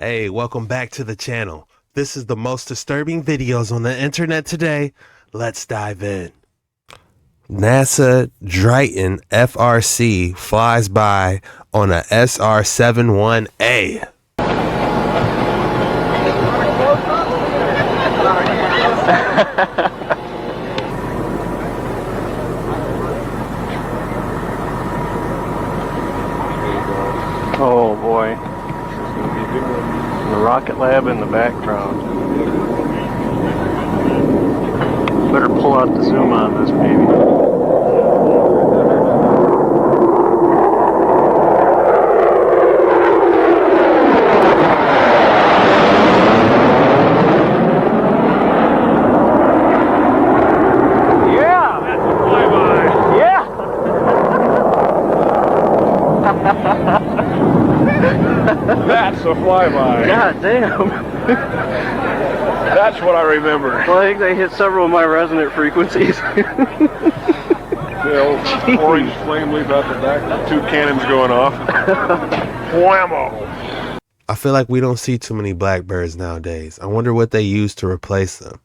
Hey, welcome back to the channel. This is the most disturbing videos on the internet today. Let's dive in. NASA Triton FRC flies by on a SR-71A. Oh boy. The rocket lab in the background. Better pull out the zoom on this baby. Yeah! That's a flyby! Yeah! That's a flyby. God damn. That's what I remember. Well, I think they hit several of my resonant frequencies. The old orange flame leaf out the back, two cannons going off. Whammo! I feel like we don't see too many blackbirds nowadays. I wonder what they use to replace them.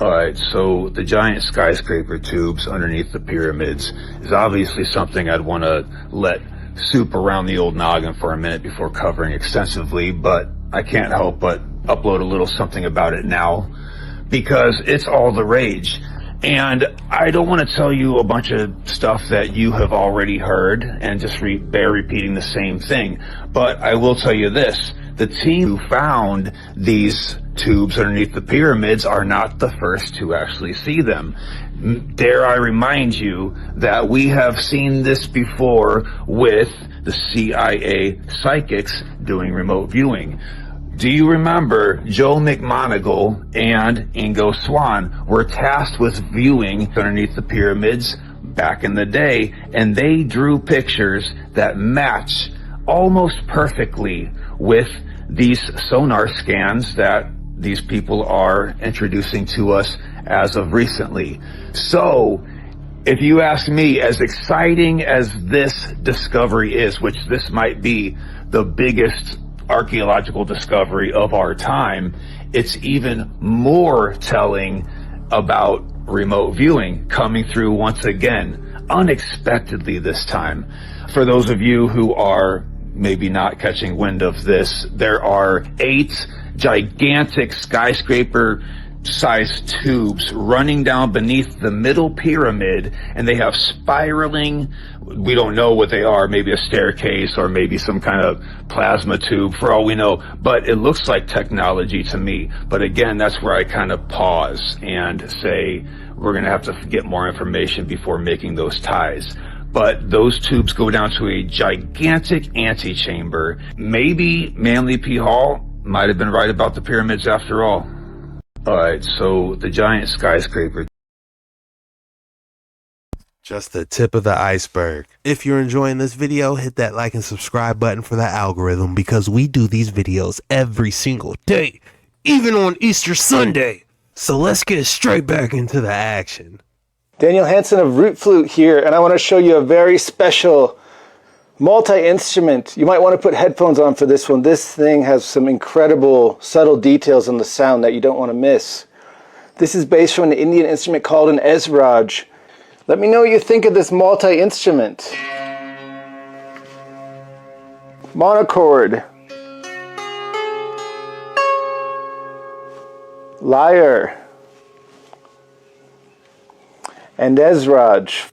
Alright, so the giant skyscraper tubes underneath the pyramids is obviously something I'd want to let soup around the old noggin for a minute before covering extensively, but I can't help but upload a little something about it now because it's all the rage. And I don't want to tell you a bunch of stuff that you have already heard and just bear repeating the same thing, but I will tell you this: the team who found these tubes underneath the pyramids are not the first to actually see them. Dare I remind you that we have seen this before with the CIA psychics doing remote viewing. Do you remember Joe McMoneagle and Ingo Swann were tasked with viewing underneath the pyramids back in the day, and they drew pictures that match almost perfectly with these sonar scans that these people are introducing to us as of recently. So, if you ask me, as exciting as this discovery is, which this might be the biggest archaeological discovery of our time, it's even more telling about remote viewing coming through once again, unexpectedly this time. For those of you who are maybe not catching wind of this, there are 8 gigantic skyscraper sized tubes running down beneath the middle pyramid, and they have spiraling, we don't know what they are, maybe a staircase or maybe some kind of plasma tube for all we know, but it looks like technology to me. But again, that's where I kind of pause and say we're going to have to get more information before making those ties. But those tubes go down to a gigantic antechamber. Maybe Manly P. Hall might have been right about the pyramids after all. Alright, so the giant skyscraper. Just the tip of the iceberg. If you're enjoying this video, hit that like and subscribe button for the algorithm, because we do these videos every single day, even on Easter Sunday. So let's get straight back into the action. Daniel Hansen of Root Flute here, and I want to show you a very special multi-instrument. You might want to put headphones on for this one. This thing has some incredible subtle details in the sound that you don't want to miss. This is based on an Indian instrument called an Ezraj. Let me know what you think of this multi-instrument. Monochord, lyre, and Ezraj.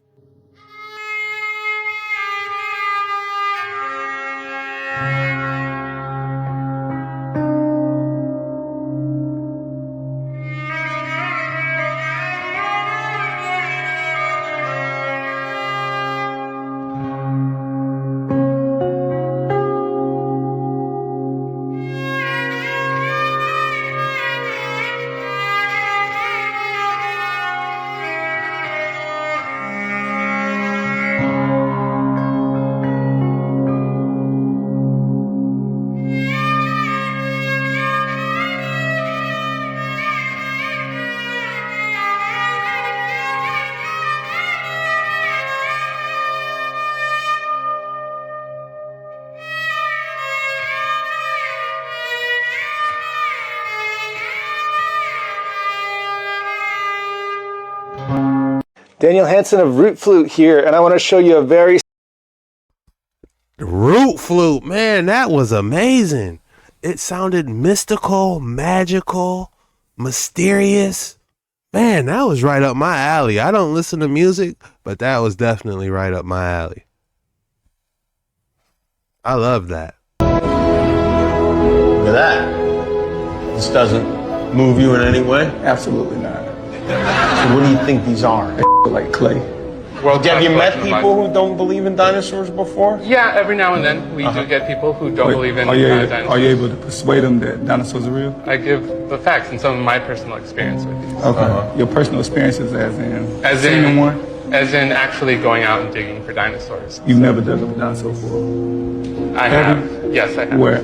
Daniel Hansen of Root Flute here, and I want to show you a very Root flute, man, that was amazing. It sounded mystical, magical, mysterious. Man, that was right up my alley. I don't listen to music, but that was definitely right up my alley. I love that. Look at that. This doesn't move you in any way? Absolutely not. So what do you think these are? Like clay. Well, have you met people who don't believe in dinosaurs before? Yeah, every now and then we do get people who don't believe in Are dinosaurs. you able to persuade them that dinosaurs are real? I give the facts and some of my personal experience with these. Okay. Your personal experiences as As seeing in one? As in actually going out and digging for dinosaurs. You've never dug up a dinosaur before? I have. Yes, I have. Where?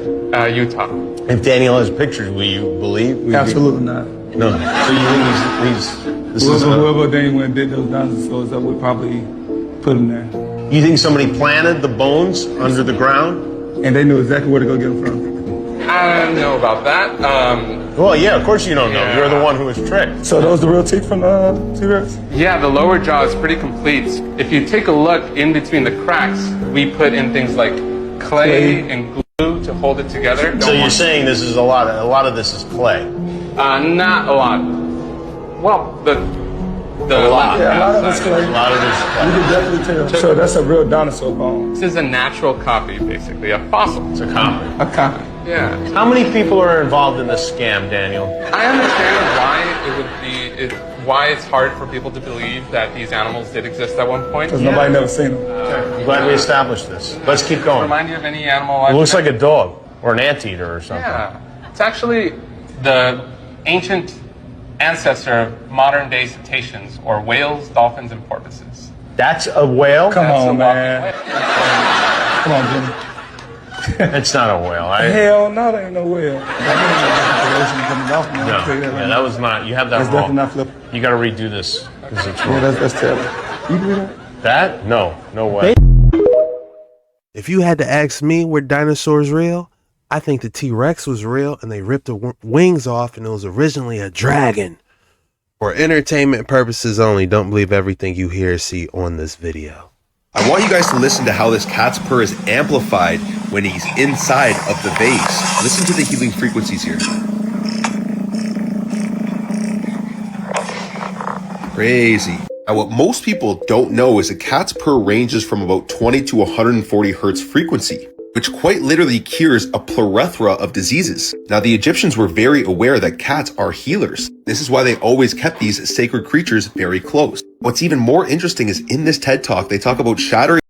Utah. If Daniel has pictures, will you believe? Absolutely not. No. So you think this is Whoever Daniel went and did those dinosaurs up would probably put them there. You think somebody planted the bones under the ground? And they knew exactly where to go get them from. I don't know about that. Well, yeah, of course you don't know. Yeah. You're the one who was tricked. So those the real teeth from T-Rex? Yeah, the lower jaw is pretty complete. If you take a look in between the cracks, we put in things like clay and glue to hold it together. So you're saying this is a lot of this is clay? Not a lot. Well, the A lot. Yeah, a lot of it's clay. A lot of this is You clay. can definitely tell. So that's a real dinosaur bone. This is a natural copy, basically, a fossil. It's a copy. A copy. Yeah. How many people are involved in this scam, Daniel? I understand why it's hard for people to believe that these animals did exist at one point. Because nobody never seen them. I'm glad we established this. Let's keep going. Remind you of any animal? It looks like a dog or an anteater or something. Yeah. It's actually the ancient ancestor of modern day cetaceans, or whales, dolphins, and porpoises. That's a whale? Come That's a on, walking man. whale. Come on, Jimmy. It's not a whale. Hell no, that ain't no whale. No. Yeah, that was not. You have that That's wrong. definitely not flip. You got to redo this because it's Yeah, wrong. that's terrible. You do that? That? No, no way. If you had to ask me, were dinosaurs real? I think the T-Rex was real and they ripped the wings off and it was originally a dragon. For entertainment purposes only, don't believe everything you hear or see on this video. I want you guys to listen to how this cat's purr is amplified when he's inside of the vase. Listen to the healing frequencies here. Crazy. Now, what most people don't know is a cat's purr ranges from about 20 to 140 hertz frequency, which quite literally cures a plethora of diseases. Now, the Egyptians were very aware that cats are healers. This is why they always kept these sacred creatures very close. What's even more interesting is in this TED Talk, they talk about shattering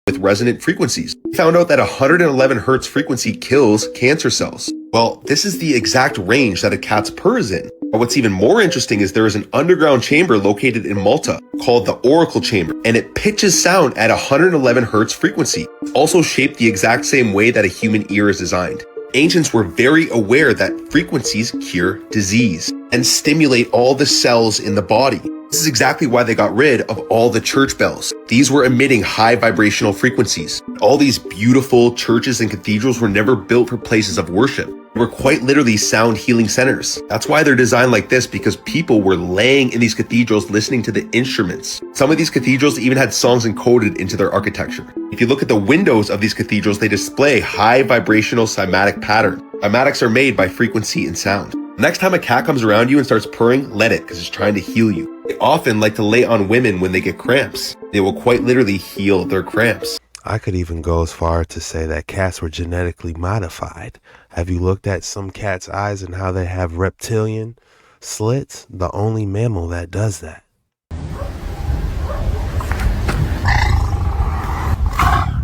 with resonant frequencies. They found out that 111 hertz frequency kills cancer cells. Well, this is the exact range that a cat's purr is in. But what's even more interesting is there is an underground chamber located in Malta called the Oracle Chamber, and it pitches sound at 111 hertz frequency. It's also shaped the exact same way that a human ear is designed. Ancients were very aware that frequencies cure disease and stimulate all the cells in the body. This is exactly why they got rid of all the church bells. These were emitting high vibrational frequencies. All these beautiful churches and cathedrals were never built for places of worship. They were quite literally sound healing centers. That's why they're designed like this, because people were laying in these cathedrals listening to the instruments. Some of these cathedrals even had songs encoded into their architecture. If you look at the windows of these cathedrals, they display high vibrational cymatic pattern. Cymatics are made by frequency and sound. Next time a cat comes around you and starts purring, let it, because it's trying to heal you. They often like to lay on women when they get cramps. They will quite literally heal their cramps. I could even go as far to say that cats were genetically modified. Have you looked at some cats' eyes and how they have reptilian slits? The only mammal that does that.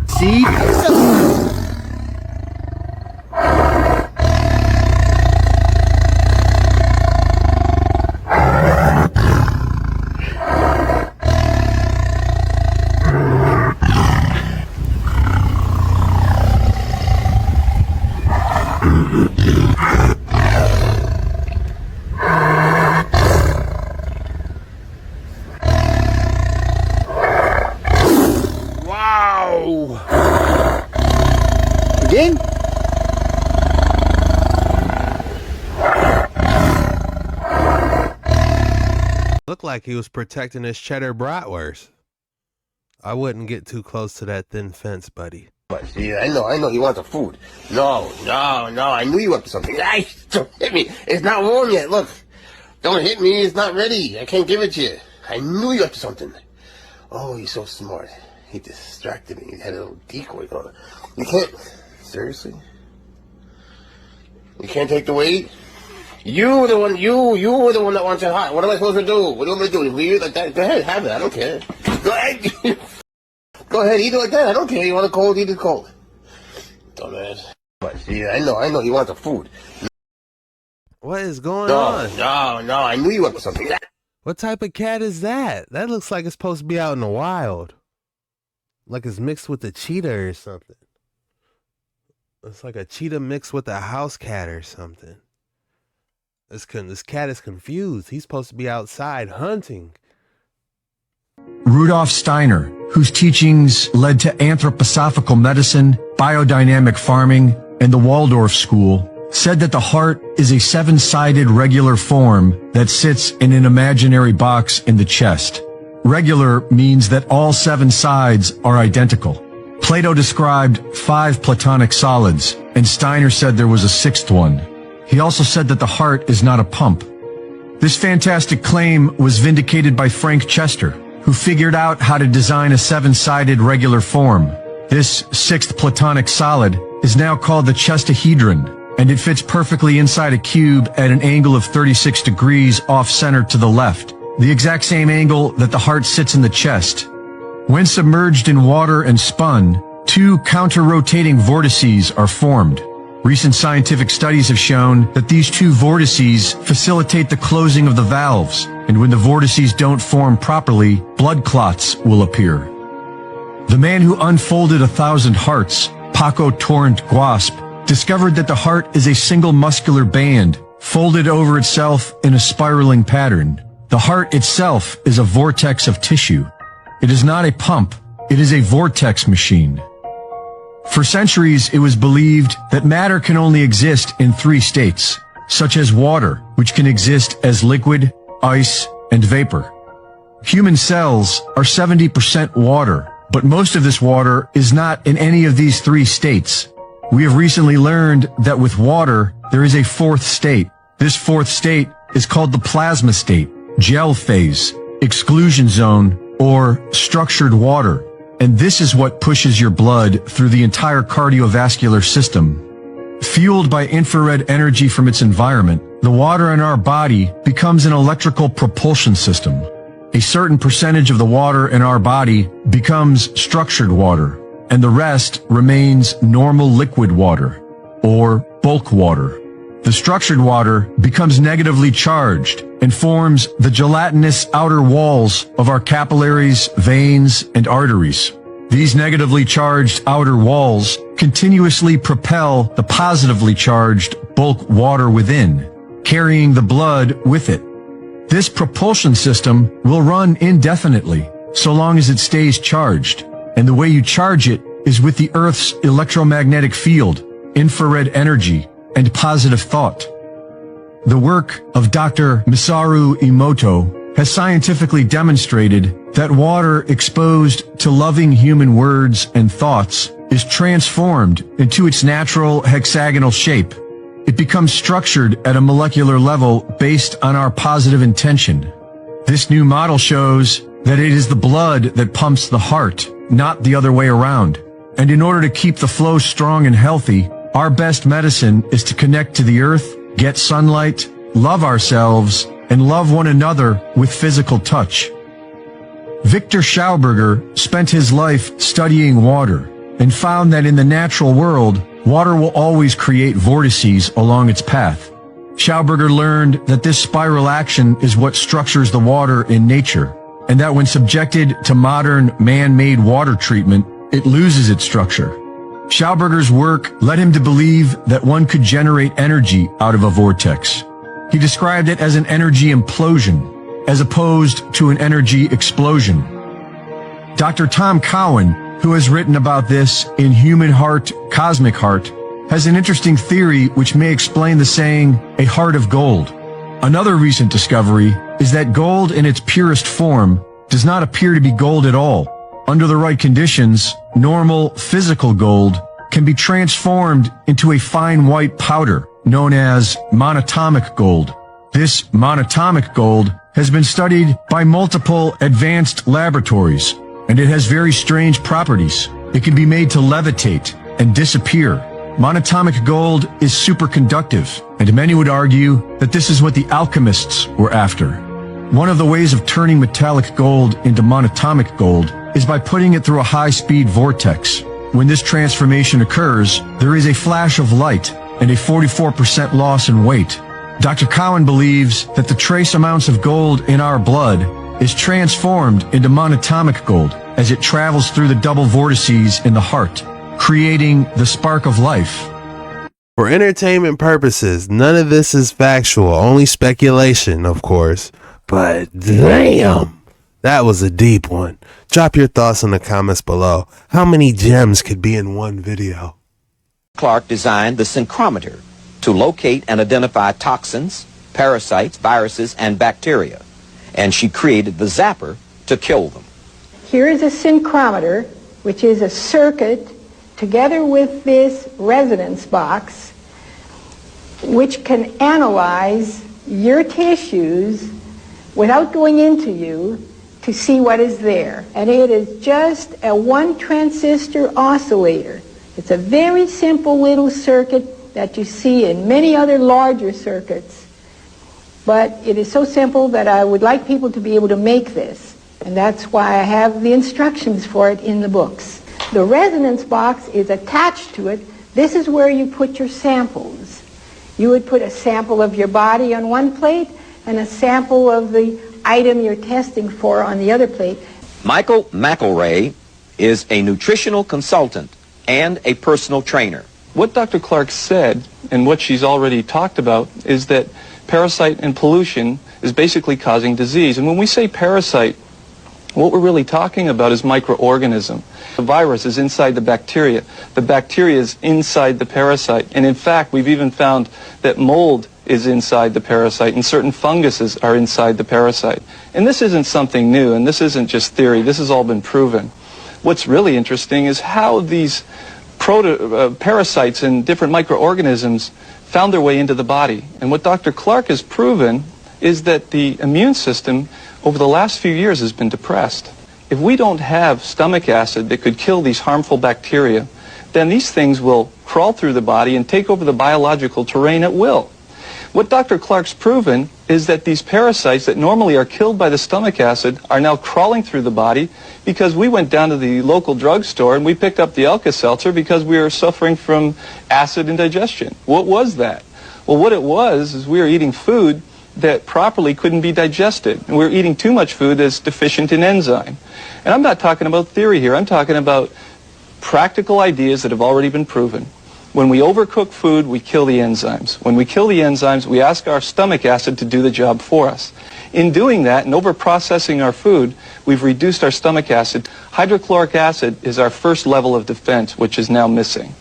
See? Again? Look like he was protecting his cheddar bratwurst. I wouldn't get too close to that thin fence, buddy. See, I know you want the food. No, I knew you were up to something. Ay, don't hit me. It's not warm yet, look. Don't hit me, it's not ready. I can't give it to you. I knew you were up to something. Oh, he's so smart. He distracted me. He had a little decoy going on. You can't, seriously? You can't take the weight? You were the one that wants it hot. What am I supposed to do? What do you want me to do? Weird like that? Go ahead, have it. I don't care. Go ahead. Go ahead, eat it like that. I don't care. You want it cold, eat it cold. Dumbass. See, I know you want the food. What is going on? No, I knew you were up to something. What type of cat is that? That looks like it's supposed to be out in the wild. Like it's mixed with a cheetah or something. It's like a cheetah mixed with a house cat or something. This cat is confused. He's supposed to be outside hunting. Rudolf Steiner, whose teachings led to anthroposophical medicine, biodynamic farming, and the Waldorf School, said that the heart is a seven-sided regular form that sits in an imaginary box in the chest. Regular means that all seven sides are identical. Plato described 5 platonic solids, and Steiner said there was a 6th one. He also said that the heart is not a pump. This fantastic claim was vindicated by Frank Chester, who figured out how to design a 7-sided regular form. This 6th platonic solid is now called the chestahedron, and it fits perfectly inside a cube at an angle of 36 degrees off-center to the left, the exact same angle that the heart sits in the chest. When submerged in water and spun, 2 counter-rotating vortices are formed. Recent scientific studies have shown that these 2 vortices facilitate the closing of the valves, and when the vortices don't form properly, blood clots will appear. The man who unfolded 1,000 hearts, Paco Torrent Guasp, discovered that the heart is a single muscular band, folded over itself in a spiraling pattern. The heart itself is a vortex of tissue. It is not a pump, it is a vortex machine. For centuries, it was believed that matter can only exist in 3 states, such as water, which can exist as liquid, ice, and vapor. Human cells are 70% water, but most of this water is not in any of these 3 states. We have recently learned that with water, there is a 4th state. This 4th state is called the plasma state, gel phase, exclusion zone, or structured water. And this is what pushes your blood through the entire cardiovascular system. Fueled by infrared energy from its environment, the water in our body becomes an electrical propulsion system. A certain percentage of the water in our body becomes structured water, and the rest remains normal liquid water, or bulk water. The structured water becomes negatively charged and forms the gelatinous outer walls of our capillaries, veins, and arteries. These negatively charged outer walls continuously propel the positively charged bulk water within, carrying the blood with it. This propulsion system will run indefinitely, so long as it stays charged, and the way you charge it is with the Earth's electromagnetic field, infrared energy, and positive thought. The work of Dr. Masaru Emoto has scientifically demonstrated that water exposed to loving human words and thoughts is transformed into its natural hexagonal shape. It becomes structured at a molecular level based on our positive intention. This new model shows that it is the blood that pumps the heart, not the other way around. And in order to keep the flow strong and healthy, our best medicine is to connect to the earth, get sunlight, love ourselves, and love one another with physical touch. Victor Schauberger spent his life studying water and found that in the natural world, water will always create vortices along its path. Schauberger learned that this spiral action is what structures the water in nature, and that when subjected to modern man-made water treatment, it loses its structure. Schauberger's work led him to believe that one could generate energy out of a vortex. He described it as an energy implosion, as opposed to an energy explosion. Dr. Tom Cowan, who has written about this in Human Heart, Cosmic Heart, has an interesting theory which may explain the saying, a heart of gold. Another recent discovery is that gold in its purest form does not appear to be gold at all. Under the right conditions, normal physical gold can be transformed into a fine white powder known as monatomic gold. This monatomic gold has been studied by multiple advanced laboratories, and it has very strange properties. It can be made to levitate and disappear. Monatomic gold is superconductive, and many would argue that this is what the alchemists were after. One of the ways of turning metallic gold into monatomic gold is by putting it through a high-speed vortex. When this transformation occurs, there is a flash of light and a 44% loss in weight. Dr. Cowan believes that the trace amounts of gold in our blood is transformed into monatomic gold as it travels through the double vortices in the heart, creating the spark of life. For entertainment purposes, none of this is factual, only speculation, of course. But damn, that was a deep one. Drop your thoughts in the comments below. How many gems could be in one video? Clark designed the synchrometer to locate and identify toxins, parasites, viruses, and bacteria. And she created the zapper to kill them. Here is a synchrometer, which is a circuit together with this resonance box, which can analyze your tissues without going into you to see what is there. And it is just a one transistor oscillator. It's a very simple little circuit that you see in many other larger circuits. But it is so simple that I would like people to be able to make this. And that's why I have the instructions for it in the books. The resonance box is attached to it. This is where you put your samples. You would put a sample of your body on one plate and a sample of the item you're testing for on the other plate. Michael McElray is a nutritional consultant and a personal trainer. What Dr. Clark said, and what she's already talked about, is that parasite and pollution is basically causing disease. And when we say parasite, what we're really talking about is microorganism. The virus is inside the bacteria. The bacteria is inside the parasite. And in fact, we've even found that mold is inside the parasite, and certain funguses are inside the parasite. And this isn't something new, and this isn't just theory. This has all been proven. What's really interesting is how these parasites and different microorganisms found their way into the body. And what Dr. Clark has proven is that the immune system over the last few years has been depressed. If we don't have stomach acid that could kill these harmful bacteria, then these things will crawl through the body and take over the biological terrain at will. What Dr. Clark's proven is that these parasites that normally are killed by the stomach acid are now crawling through the body because we went down to the local drugstore and we picked up the Alka-Seltzer because we were suffering from acid indigestion. What was that? Well, what it was is we were eating food that properly couldn't be digested. And we were eating too much food that's deficient in enzyme. And I'm not talking about theory here. I'm talking about practical ideas that have already been proven. When we overcook food, we kill the enzymes. When we kill the enzymes, we ask our stomach acid to do the job for us. In doing that and over-processing our food, we've reduced our stomach acid. Hydrochloric acid is our first level of defense, which is now missing.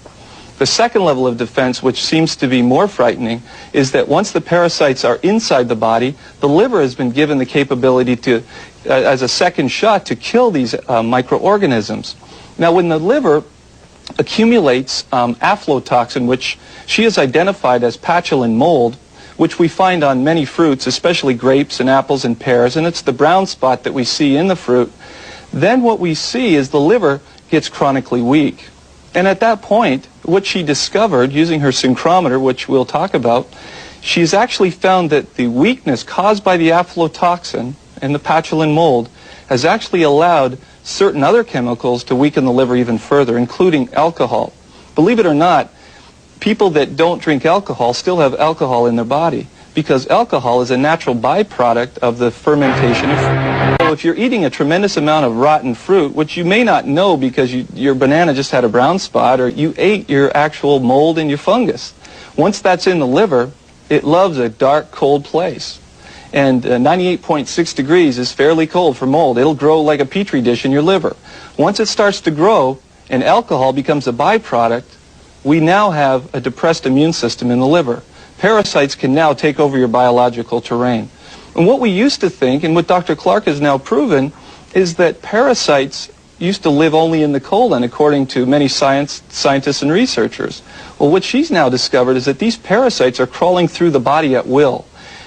The second level of defense, which seems to be more frightening, is that once the parasites are inside the body, the liver has been given the capability to, as a second shot, to kill these microorganisms. Now, when the liver accumulates aflatoxin, which she has identified as patulin mold, which we find on many fruits, especially grapes and apples and pears, and it's the brown spot that we see in the fruit, then what we see is the liver gets chronically weak. And at that point, what she discovered using her synchrometer, which we'll talk about, she's actually found that the weakness caused by the aflatoxin and the patulin mold has actually allowed certain other chemicals to weaken the liver even further, including alcohol. Believe it or not, people that don't drink alcohol still have alcohol in their body because alcohol is a natural byproduct of the fermentation of fruit. So if you're eating a tremendous amount of rotten fruit, which you may not know because your banana just had a brown spot, or you ate your actual mold and your fungus, once that's in the liver, it loves a dark, cold place. And 98.6 degrees is fairly cold for mold. It'll grow like a petri dish in your liver. Once it starts to grow and alcohol becomes a byproduct, we now have a depressed immune system in the liver. Parasites can now take over your biological terrain. And what we used to think, and what Dr. Clark has now proven, is that parasites used to live only in the colon, according to many scientists and researchers. Well, what she's now discovered is that these parasites are crawling through the body at will.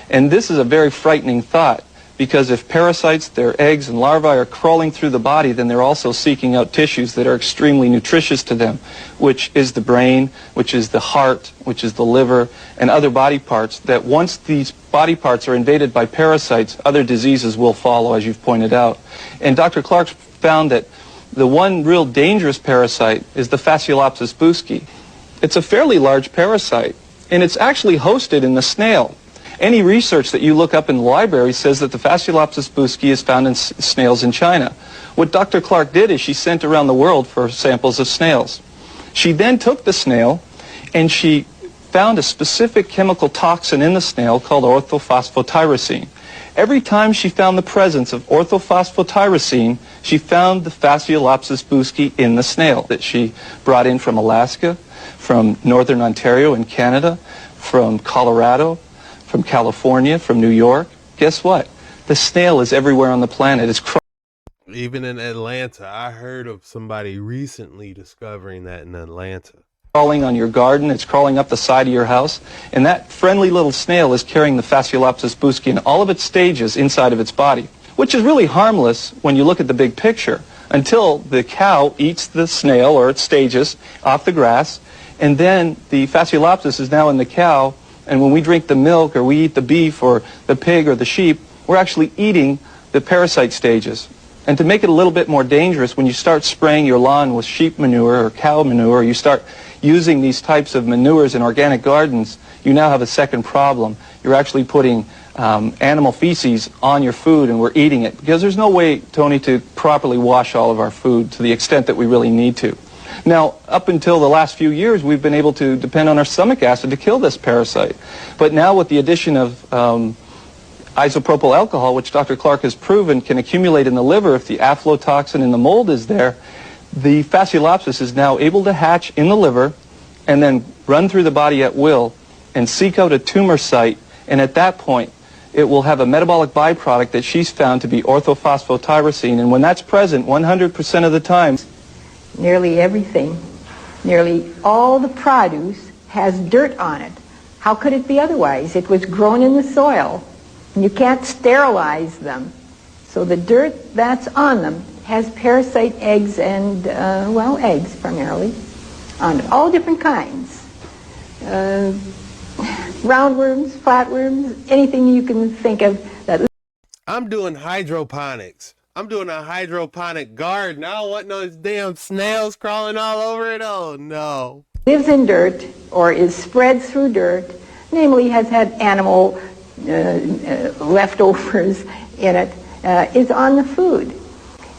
And this is a very frightening thought, because if parasites, their eggs and larvae, are crawling through the body, then they're also seeking out tissues that are extremely nutritious to them, which is the brain, which is the heart, which is the liver, and other body parts, that once these body parts are invaded by parasites, other diseases will follow, as you've pointed out. And Dr. Clark found that the one real dangerous parasite is the Fasciolopsis buski. It's a fairly large parasite, and it's actually hosted in the snail. Any research that you look up in the library says that the Fasciolopsis buski is found in snails in China. What Dr. Clark did is she sent around the world for samples of snails. She then took the snail and she found a specific chemical toxin in the snail called orthophosphotyrosine. Every time she found the presence of orthophosphotyrosine, she found the Fasciolopsis buski in the snail that she brought in from Alaska, from northern Ontario in Canada, from Colorado, from California, from New York. Guess what? The snail is everywhere on the planet. It's even in Atlanta. I heard of somebody recently discovering that in Atlanta. Crawling on your garden. It's crawling up the side of your house. And that friendly little snail is carrying the Fasciolopsis buski in all of its stages inside of its body, which is really harmless when you look at the big picture, until the cow eats the snail or its stages off the grass, and then the Fasciolopsis is now in the cow. And when we drink the milk or we eat the beef or the pig or the sheep, we're actually eating the parasite stages. And to make it a little bit more dangerous, when you start spraying your lawn with sheep manure or cow manure, or you start using these types of manures in organic gardens, you now have a second problem. You're actually putting animal feces on your food, and we're eating it. Because there's no way, Tony, to properly wash all of our food to the extent that we really need to. Now, up until the last few years, we've been able to depend on our stomach acid to kill this parasite. But now with the addition of isopropyl alcohol, which Dr. Clark has proven can accumulate in the liver if the aflatoxin in the mold is there, the Fasciolopsis is now able to hatch in the liver and then run through the body at will and seek out a tumor site. And at that point, it will have a metabolic byproduct that she's found to be orthophosphotyrosine. And when that's present, 100% of the time, nearly everything, nearly all the produce has dirt on it. How could it be otherwise? It was grown in the soil, and you can't sterilize them. So the dirt that's on them has parasite eggs and, well, eggs primarily, on it. All different kinds. Roundworms, flatworms, anything you can think of. That. I'm doing hydroponics. I'm doing a hydroponic garden. I don't want no damn snails crawling all over it. Oh, no. Lives in dirt or is spread through dirt, namely has had animal leftovers in it, is on the food.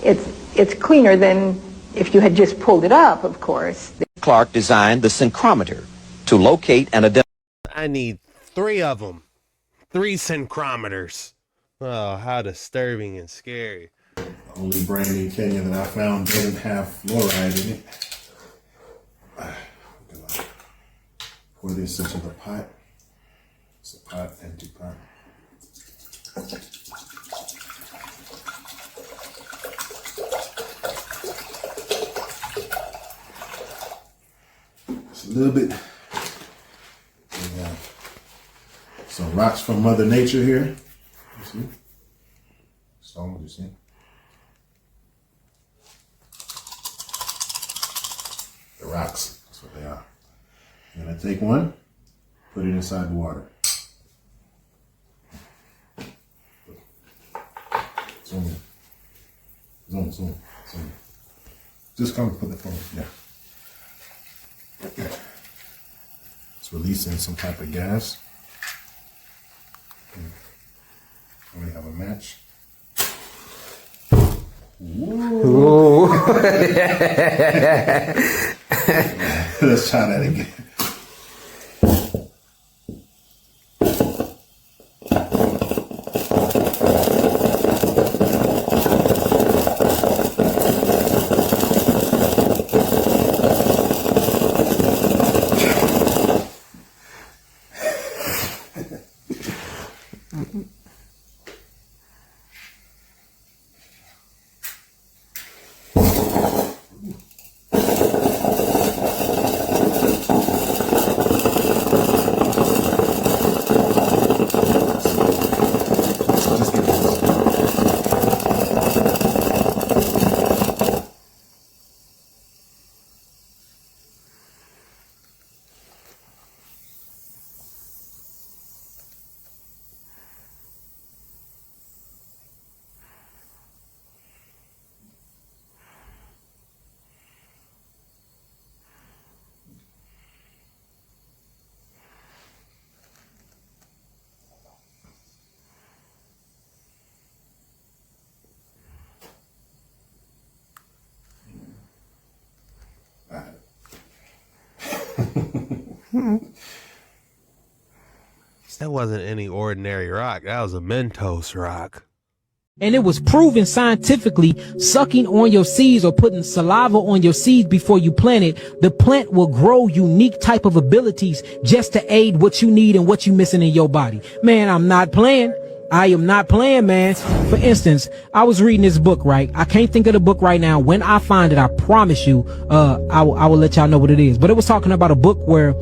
It's cleaner than if you had just pulled it up, of course. Clark designed the synchrometer to locate and identify. I need 3 of them. 3 synchrometers. Oh, how disturbing and scary. The only brand in Kenya that I found didn't have fluoride in it. Pour this into the pot. It's a pot, empty pot. It's a little bit. Some rocks from Mother Nature here. You see? Stones, you see? The rocks, that's what they are. I'm gonna take one, put it inside the water. Zoom in. Zoom. Just come and put the phone, yeah. Okay. It's releasing some type of gas. We have a match. Ooh. Let's try that again. That wasn't any ordinary rock. That was a Mentos rock. And it was proven scientifically, sucking on your seeds or putting saliva on your seeds before you plant it, the plant will grow unique type of abilities just to aid what you need and what you missing in your body. Man, I'm not playing. I am not playing, man. For instance, I was reading this book, right? I can't think of the book right now. When I find it, I promise you, I will let y'all know what it is. But it was talking about a book where,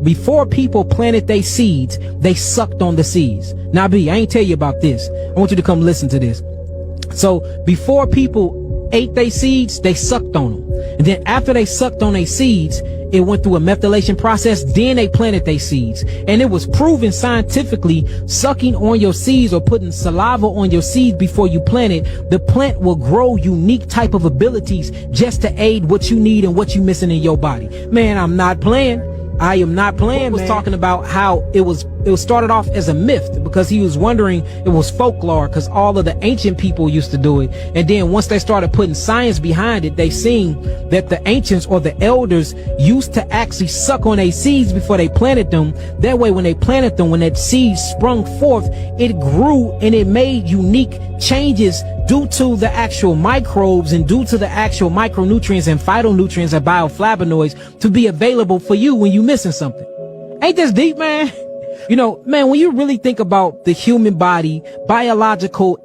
before people planted their seeds, they sucked on the seeds. Now, B, I ain't tell you about this. I want you to come listen to this. So before people ate their seeds, they sucked on them. And then after they sucked on their seeds, it went through a methylation process. Then they planted their seeds. And it was proven scientifically, sucking on your seeds or putting saliva on your seeds before you plant it, the plant will grow unique type of abilities just to aid what you need and what you missing in your body. Man, I'm not playing. I am not playing, man. Was talking about how it was started off as a myth because he was wondering it was folklore because all of the ancient people used to do it. And then once they started putting science behind it, they seen that the ancients or the elders used to actually suck on their seeds before they planted them. That way, when they planted them, when that seed sprung forth, it grew and it made unique changes due to the actual microbes and due to the actual micronutrients and phytonutrients and bioflavonoids to be available for you when you missing something. Ain't this deep, man? You know, man, when you really think about the human body, biological...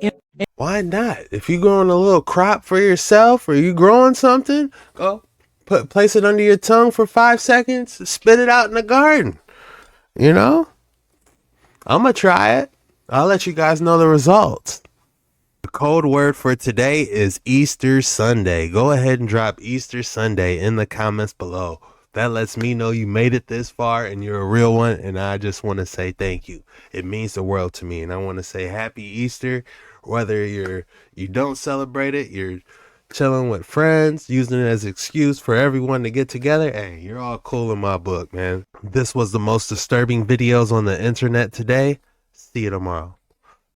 Why not? If you're growing a little crop for yourself or you growing something, go place it under your tongue for 5 seconds, spit it out in the garden. You know? I'm going to try it. I'll let you guys know the results. The code word for today is Easter Sunday. Go ahead and drop Easter Sunday in the comments below. That lets me know you made it this far and you're a real one, and I just want to say thank you. It means the world to me, and I want to say happy Easter. Whether you don't celebrate it, you're chilling with friends, using it as an excuse for everyone to get together, hey, you're all cool in my book, man. This was the most disturbing videos on the internet today. See you tomorrow.